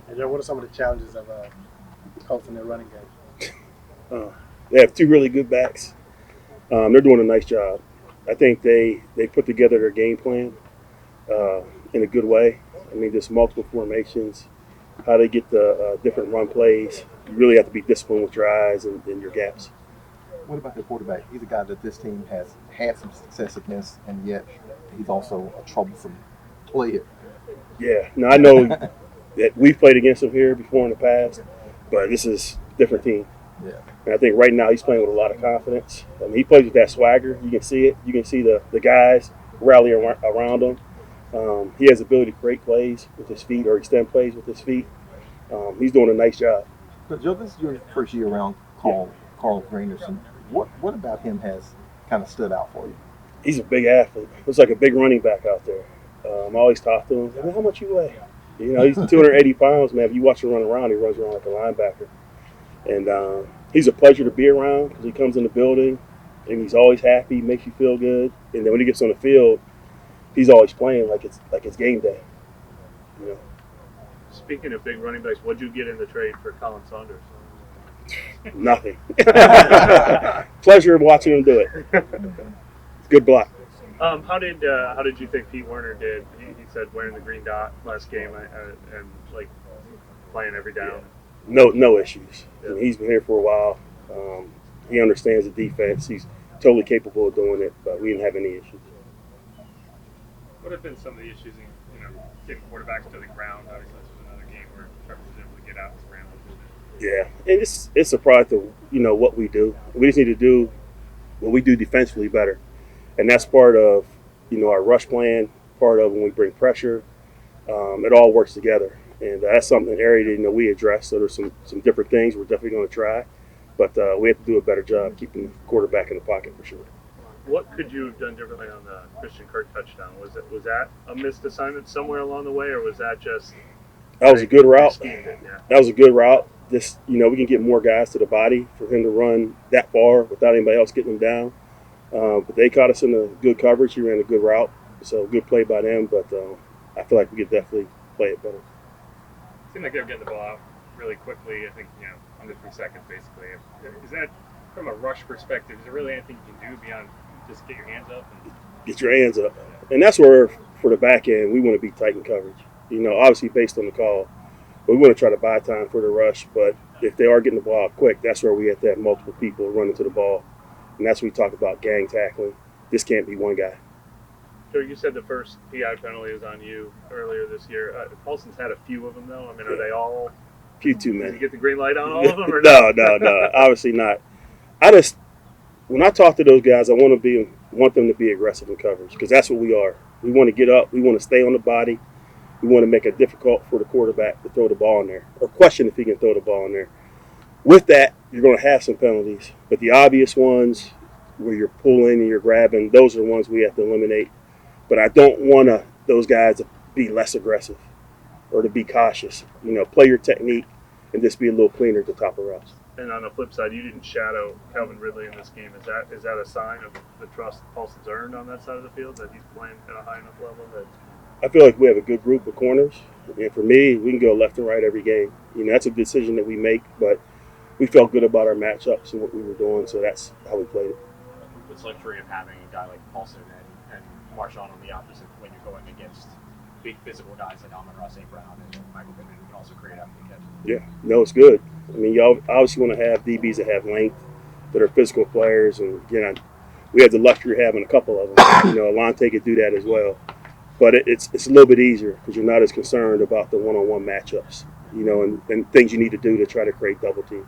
And Joe, what are some of the challenges of Colts in their running game? They have two really good backs. They're doing a nice job. I think they put together their game plan in a good way. I mean, there's multiple formations, how they get the different run plays. You really have to be disciplined with your eyes and your gaps. What about the quarterback? He's a guy that this team has had some success against, and yet he's also a troublesome player. Yeah, now I know that we've played against him here before in the past, but this is a different team. Yeah. And I think right now he's playing with a lot of confidence. I mean, he plays with that swagger. You can see it. You can see the guys rally around him. He has the ability to create plays with his feet or extend plays with his feet. He's doing a nice job. But Joe, this is your first year around Carl Granderson. What about him has kind of stood out for you? He's a big athlete. Looks like a big running back out there. I always talk to him. I mean, how much you weigh? You know, he's 280 pounds, man. If you watch him run around, he runs around like a linebacker. And he's a pleasure to be around because he comes in the building and he's always happy, makes you feel good. And then when he gets on the field, he's always playing like it's game day. You know. Speaking of big running backs, what'd you get in the trade for Colin Saunders? Nothing. Pleasure of watching him do it. Good block. How did you think Pete Werner did? He said wearing the green dot last game and like playing every down. No issues. Yeah. I mean, he's been here for a while. He understands the defense. He's totally capable of doing it, but we didn't have any issues. What have been some of the issues in getting quarterbacks to the ground? Obviously, this was another game where Trevor was able to get out and scramble. Yeah, and it's a product of what we do. We just need to do what we do defensively better, and that's part of our rush plan. Part of when we bring pressure, it all works together, and that's something an area that we address. So there's some different things we're definitely going to try, but we have to do a better job keeping the quarterback in the pocket for sure. What could you have done differently on the Christian Kirk touchdown? Was that a missed assignment somewhere along the way, or was that just that was a good route? Yeah. That was a good route. This, we can get more guys to the body for him to run that far without anybody else getting him down. But they caught us in a good coverage. He ran a good route, so good play by them. But I feel like we could definitely play it better. It seemed like they were getting the ball out really quickly. I think under 3 seconds basically. Is that from a rush perspective? Is there really anything you can do beyond just get your hands up? Get your hands up, and that's where for the back end we want to be tight in coverage. Obviously based on the call. We want to try to buy time for the rush, but if they are getting the ball out quick, that's where we have to have multiple people running to the ball. And that's what we talk about gang tackling. This can't be one guy. Joe, you said the first PI penalty was on you earlier this year. Paulson's had a few of them, though. I mean, are they all? Few too Did many. you get the green light on all of them? Or No, obviously not. When I talk to those guys, I want them to be aggressive in coverage because that's what we are. We want to get up. We want to stay on the body. We want to make it difficult for the quarterback to throw the ball in there or question if he can throw the ball in there. With that, you're going to have some penalties. But the obvious ones where you're pulling and you're grabbing, those are the ones we have to eliminate. But I don't want those guys to be less aggressive or to be cautious. Play your technique and just be a little cleaner at the top of routes. And on the flip side, you didn't shadow Calvin Ridley in this game. Is that a sign of the trust Paulson's earned on that side of the field, that he's playing at a high enough level that – I feel like we have a good group of corners, and for me, we can go left and right every game. That's a decision that we make, but we felt good about our matchups and what we were doing, so that's how we played it. It's luxury of having a guy like Paulson and Marshawn on the opposite when you're going against big physical guys like Amon-Ra St. Brown and Michael Pittman who can also create after the catch. Yeah, no, it's good. I mean, you obviously want to have DBs that have length, that are physical players, and we have the luxury of having a couple of them. Alontae could do that as well. But it's a little bit easier because you're not as concerned about the one-on-one matchups, and things you need to do to try to create double team.